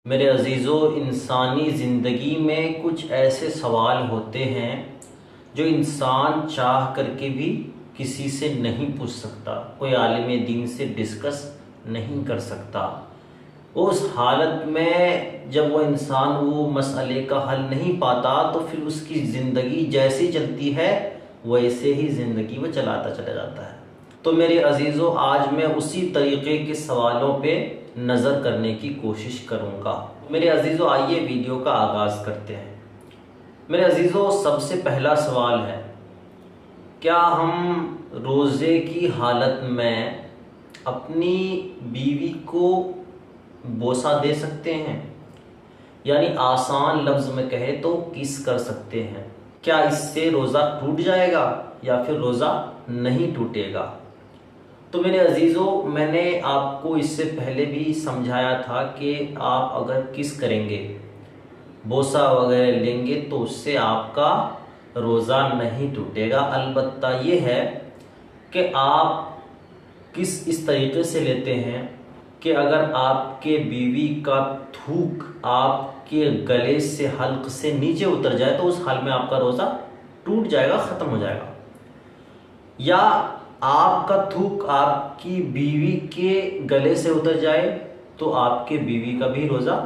میرے عزیزو، انسانی زندگی میں کچھ ایسے سوال ہوتے ہیں جو انسان چاہ کر کے بھی کسی سے نہیں پوچھ سکتا، کوئی عالم دین سے ڈسکس نہیں کر سکتا۔ اس حالت میں جب وہ انسان وہ مسئلے کا حل نہیں پاتا تو پھر اس کی زندگی جیسی چلتی ہے ویسے ہی زندگی وہ چلاتا چلا جاتا ہے۔ تو میرے عزیزو، آج میں اسی طریقے کے سوالوں پہ نظر کرنے کی کوشش کروں گا۔ میرے عزیزو، آئیے ویڈیو کا آغاز کرتے ہیں۔ میرے عزیزو، سب سے پہلا سوال ہے، کیا ہم روزے کی حالت میں اپنی بیوی کو بوسہ دے سکتے ہیں؟ یعنی آسان لفظ میں کہے تو کس کر سکتے ہیں؟ کیا اس سے روزہ ٹوٹ جائے گا یا پھر روزہ نہیں ٹوٹے گا؟ تو میرے عزیزو، میں نے آپ کو اس سے پہلے بھی سمجھایا تھا کہ آپ اگر کس کریں گے، بوسہ وغیرہ لیں گے تو اس سے آپ کا روزہ نہیں ٹوٹے گا۔ البتہ یہ ہے کہ آپ کس اس طریقے سے لیتے ہیں کہ اگر آپ کے بیوی کا تھوک آپ کے گلے سے حلق سے نیچے اتر جائے تو اس حال میں آپ کا روزہ ٹوٹ جائے گا، ختم ہو جائے گا۔ یا آپ کا تھوک آپ کی بیوی کے گلے سے اتر جائے تو آپ کے بیوی کا بھی روزہ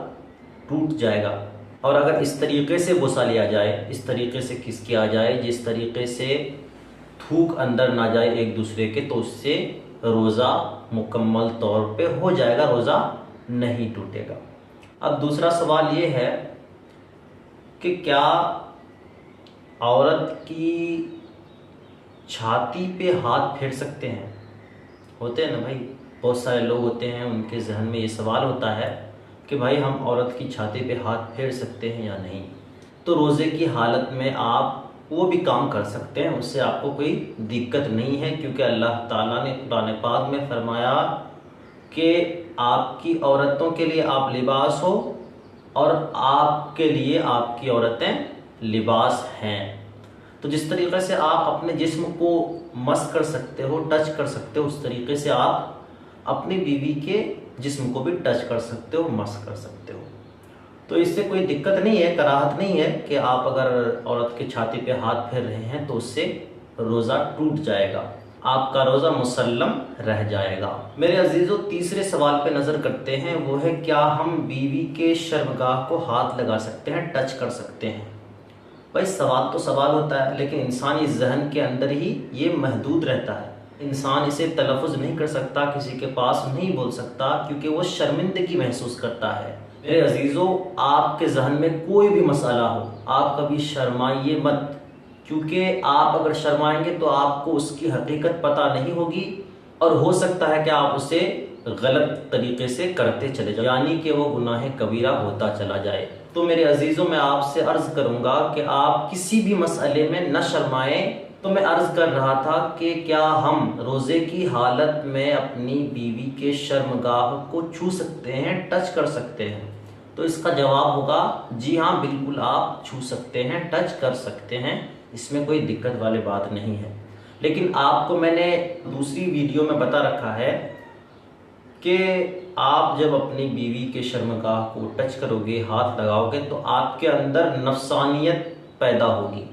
ٹوٹ جائے گا۔ اور اگر اس طریقے سے بوسہ لیا جائے، اس طریقے سے کس کیا جائے جس طریقے سے تھوک اندر نہ جائے ایک دوسرے کے، تو اس سے روزہ مکمل طور پہ ہو جائے گا، روزہ نہیں ٹوٹے گا۔ اب دوسرا سوال یہ ہے کہ کیا عورت کی چھاتی پہ ہاتھ پھیر سکتے ہیں؟ ہوتے ہیں نا بھائی، بہت سارے لوگ ہوتے ہیں ان کے ذہن میں یہ سوال ہوتا ہے کہ بھائی ہم عورت کی چھاتی پہ ہاتھ پھیر سکتے ہیں یا نہیں۔ تو روزے کی حالت میں آپ وہ بھی کام کر سکتے ہیں، اس سے آپ کو کوئی دقت نہیں ہے، کیونکہ اللہ تعالیٰ نے قرآن پاک میں فرمایا کہ آپ کی عورتوں کے لیے آپ لباس ہو اور آپ کے لیے آپ کی عورتیں لباس ہیں۔ تو جس طریقے سے آپ اپنے جسم کو مس کر سکتے ہو، ٹچ کر سکتے ہو، اس طریقے سے آپ اپنی بیوی کے جسم کو بھی ٹچ کر سکتے ہو، مس کر سکتے ہو۔ تو اس سے کوئی دقت نہیں ہے، کراہت نہیں ہے کہ آپ اگر عورت کی چھاتی پہ ہاتھ پھیر رہے ہیں تو اس سے روزہ ٹوٹ جائے گا، آپ کا روزہ مسلم رہ جائے گا۔ میرے عزیزو، تیسرے سوال پہ نظر کرتے ہیں، وہ ہے کیا ہم بیوی کے شرمگاہ کو ہاتھ لگا سکتے ہیں، ٹچ کر سکتے ہیں؟ بھائی سوال تو سوال ہوتا ہے، لیکن انسانی ذہن کے اندر ہی یہ محدود رہتا ہے، انسان اسے تلفظ نہیں کر سکتا، کسی کے پاس نہیں بول سکتا، کیونکہ وہ شرمندگی محسوس کرتا ہے۔ میرے عزیزو، آپ کے ذہن میں کوئی بھی مسئلہ ہو، آپ کبھی شرمائیے مت، کیونکہ آپ اگر شرمائیں گے تو آپ کو اس کی حقیقت پتہ نہیں ہوگی اور ہو سکتا ہے کہ آپ اسے غلط طریقے سے کرتے چلے جائیں، یعنی کہ وہ گناہ کبیرہ ہوتا چلا جائے۔ تو میرے عزیزوں، میں آپ سے عرض کروں گا کہ آپ کسی بھی مسئلے میں نہ شرمائیں۔ تو میں عرض کر رہا تھا کہ کیا ہم روزے کی حالت میں اپنی بیوی کے شرمگاہ کو چھو سکتے ہیں، ٹچ کر سکتے ہیں؟ تو اس کا جواب ہوگا جی ہاں، بالکل آپ چھو سکتے ہیں، ٹچ کر سکتے ہیں، اس میں کوئی دقت والی بات نہیں ہے۔ لیکن آپ کو میں نے دوسری ویڈیو میں بتا رکھا ہے کہ آپ جب اپنی بیوی کے شرمگاہ کو ٹچ کرو گے، ہاتھ لگاؤ گے، تو آپ کے اندر نفسانیت پیدا ہوگی،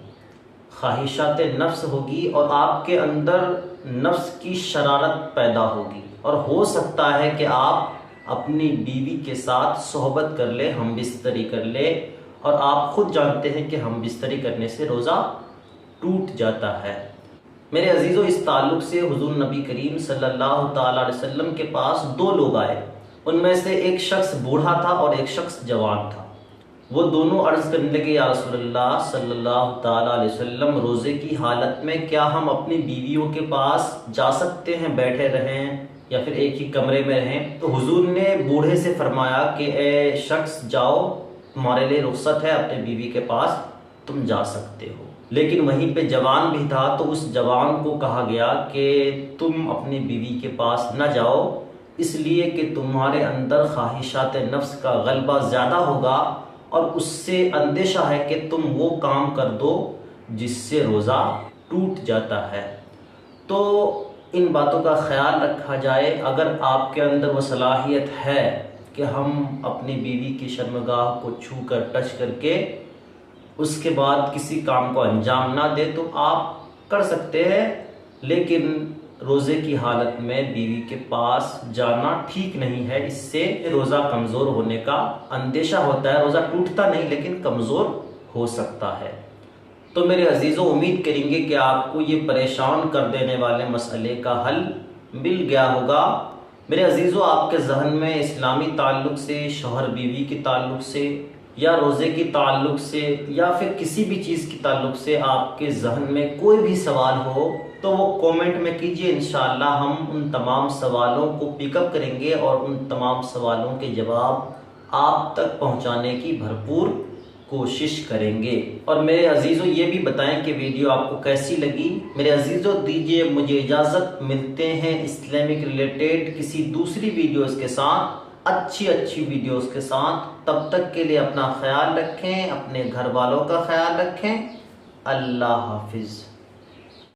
خواہشات نفس ہوگی، اور آپ کے اندر نفس کی شرارت پیدا ہوگی، اور ہو سکتا ہے کہ آپ اپنی بیوی کے ساتھ صحبت کر لے، ہم بستری کر لے، اور آپ خود جانتے ہیں کہ ہم بستری کرنے سے روزہ ٹوٹ جاتا ہے۔ میرے عزیزو، اس تعلق سے حضور نبی کریم صلی اللہ تعالیٰ علیہ وسلم کے پاس دو لوگ آئے، ان میں سے ایک شخص بوڑھا تھا اور ایک شخص جوان تھا۔ وہ دونوں عرض کرنے لگے، یا رسول اللہ صلی اللہ تعالیٰ علیہ وسلم، روزے کی حالت میں کیا ہم اپنی بیویوں کے پاس جا سکتے ہیں، بیٹھے رہیں یا پھر ایک ہی کمرے میں رہیں؟ تو حضور نے بوڑھے سے فرمایا کہ اے شخص، جاؤ، تمہارے لیے رخصت ہے، اپنے بیوی کے پاس تم جا سکتے ہو۔ لیکن وہیں پہ جوان بھی تھا، تو اس جوان کو کہا گیا کہ تم اپنی بیوی کے پاس نہ جاؤ، اس لیے کہ تمہارے اندر خواہشات نفس کا غلبہ زیادہ ہوگا، اور اس سے اندیشہ ہے کہ تم وہ کام کر دو جس سے روزہ ٹوٹ جاتا ہے۔ تو ان باتوں کا خیال رکھا جائے۔ اگر آپ کے اندر وہ صلاحیت ہے کہ ہم اپنی بیوی کی شرمگاہ کو چھو کر ٹچ کر کے اس کے بعد کسی کام کو انجام نہ دے تو آپ کر سکتے ہیں، لیکن روزے کی حالت میں بیوی کے پاس جانا ٹھیک نہیں ہے۔ اس سے روزہ کمزور ہونے کا اندیشہ ہوتا ہے، روزہ ٹوٹتا نہیں لیکن کمزور ہو سکتا ہے۔ تو میرے عزیزوں، امید کریں گے کہ آپ کو یہ پریشان کر دینے والے مسئلے کا حل مل گیا ہوگا۔ میرے عزیزوں، آپ کے ذہن میں اسلامی تعلق سے، شوہر بیوی کے تعلق سے، یا روزے کی تعلق سے، یا پھر کسی بھی چیز کی تعلق سے آپ کے ذہن میں کوئی بھی سوال ہو تو وہ کومنٹ میں کیجئے۔ انشاءاللہ ہم ان تمام سوالوں کو پک اپ کریں گے اور ان تمام سوالوں کے جواب آپ تک پہنچانے کی بھرپور کوشش کریں گے۔ اور میرے عزیزوں، یہ بھی بتائیں کہ ویڈیو آپ کو کیسی لگی۔ میرے عزیزوں، دیجئے مجھے اجازت، ملتے ہیں اسلامک ریلیٹڈ کسی دوسری ویڈیوز کے ساتھ، اچھی ویڈیوز کے ساتھ۔ تب تک کے لیے اپنا خیال رکھیں، اپنے گھر والوں کا خیال رکھیں۔ اللہ حافظ۔